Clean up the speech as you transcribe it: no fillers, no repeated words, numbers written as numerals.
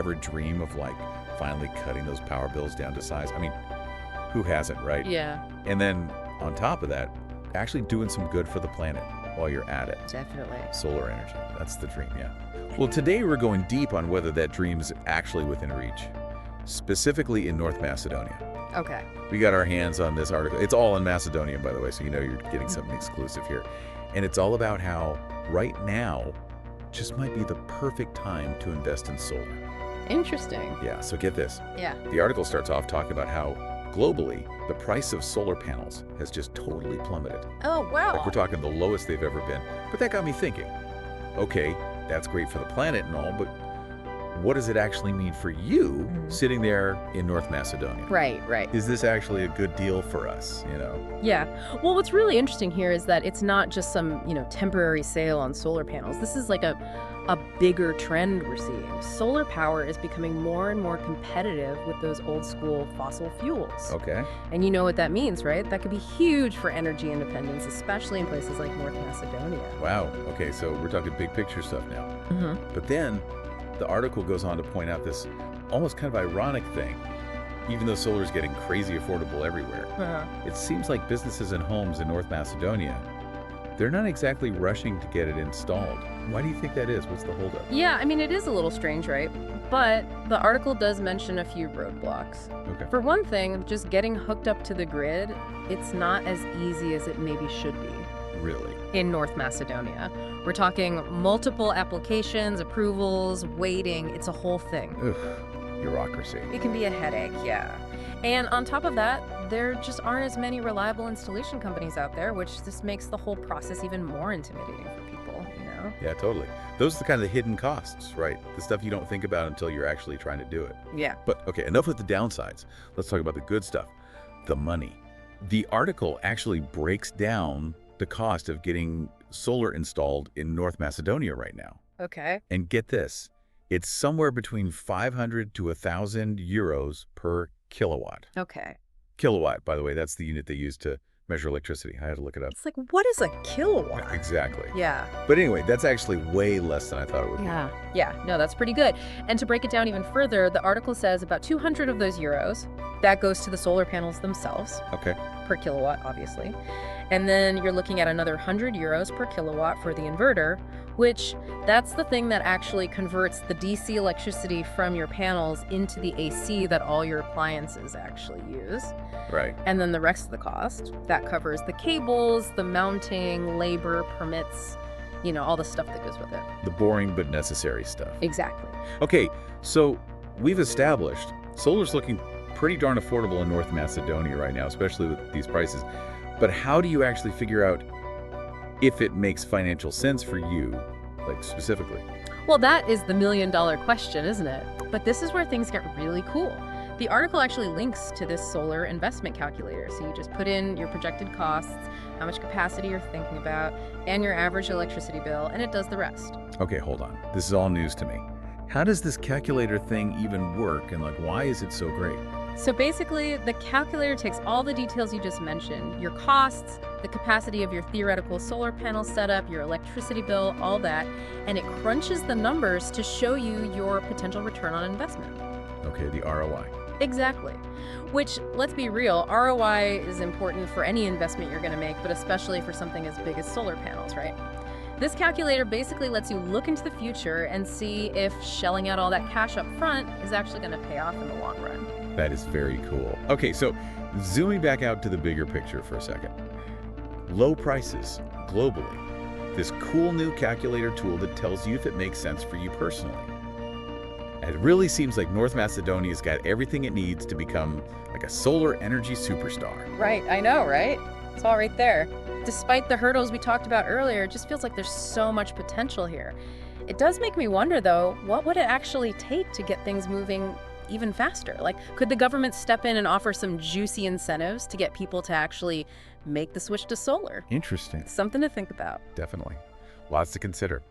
ever dream of like finally cutting those power bills down to size? I mean, who hasn't, right? Yeah, And then on top of that, actually doing some good for the planet while you're at it. definitely. Solar energy, that's the dream, yeah. Well, today we're going deep on whether that dream's actually within reach, specifically in North Macedonia. Okay. We got our hands on this article. It's all in Macedonia, by the way, so you know you're getting something exclusive here. And it's all about how right now just might be the perfect time to invest in solar. Interesting. Yeah, so get this. Yeah. The article starts off talking about how globally the price of solar panels has just totally plummeted. Oh, wow. Like we're talking the lowest they've ever been. But that got me thinking, okay, that's great for the planet and all, but what does it actually mean for you sitting there in North Macedonia? Right. Is this actually a good deal for us, you know? Yeah. Well, what's really interesting here is that it's not just some, temporary sale on solar panels. This is like a bigger trend we're seeing. Solar power is becoming more and more competitive with those old school fossil fuels. Okay. And you know what that means, right? That could be huge for energy independence, especially in places like North Macedonia. Wow. Okay, so we're talking big picture stuff now. Mm-hmm. But then the article goes on to point out this almost kind of ironic thing. Even though solar is getting crazy affordable everywhere, it seems like businesses and homes in North Macedonia, they're not exactly rushing to get it installed. Why do you think that is? What's the holdup? Yeah, I mean, it is a little strange, right? But the article does mention a few roadblocks. Okay. For one thing, just getting hooked up to the grid, it's not as easy as it maybe should be. Really? In North Macedonia. We're talking multiple applications, approvals, waiting. It's a whole thing. Ugh, bureaucracy. It can be a headache, yeah. And on top of that, there just aren't as many reliable installation companies out there, which just makes the whole process even more intimidating for people, Yeah, totally. Those are the kind of the hidden costs, right? The stuff you don't think about until you're actually trying to do it. Yeah. But okay, enough with the downsides. Let's talk about the good stuff. The money. The article actually breaks down the cost of getting solar installed in North Macedonia right now. Okay. And get this, it's somewhere between 500 to 1,000 euros per kilowatt. Okay. Kilowatt, by the way, that's the unit they use to measure electricity. I had to look it up. It's like, what is a kilowatt? Exactly. Yeah. But anyway, that's actually way less than I thought it would be. Yeah, no, that's pretty good. And to break it down even further, the article says about 200 of those euros, that goes to the solar panels themselves. Okay. Per kilowatt, obviously. And then you're looking at another 100 euros per kilowatt for the inverter, which that's the thing that actually converts the DC electricity from your panels into the AC that all your appliances actually use. Right. And then the rest of the cost, that covers the cables, the mounting, labor, permits, all the stuff that goes with it. The boring but necessary stuff. Exactly. Okay, so we've established solar's looking pretty darn affordable in North Macedonia right now, especially with these prices. But how do you actually figure out if it makes financial sense for you, like specifically? Well, that is the million-dollar question, isn't it? But this is where things get really cool. The article actually links to this solar investment calculator. So you just put in your projected costs, how much capacity you're thinking about, and your average electricity bill, and it does the rest. Okay, hold on. This is all news to me. How does this calculator thing even work, and why is it so great? So basically, the calculator takes all the details you just mentioned, your costs, the capacity of your theoretical solar panel setup, your electricity bill, all that, and it crunches the numbers to show you your potential return on investment. Okay, the ROI. Exactly. Which, let's be real, ROI is important for any investment you're going to make, but especially for something as big as solar panels, right? This calculator basically lets you look into the future and see if shelling out all that cash up front is actually going to pay off in the long run. That is very cool. Okay, so zooming back out to the bigger picture for a second. Low prices globally. This cool new calculator tool that tells you if it makes sense for you personally. It really seems like North Macedonia's got everything it needs to become like a solar energy superstar. Right, I know, right? It's all right there. Despite the hurdles we talked about earlier, it just feels like there's so much potential here. It does make me wonder, though, what would it actually take to get things moving even faster? Could the government step in and offer some juicy incentives to get people to actually make the switch to solar? Interesting. Something to think about. Definitely. Lots to consider.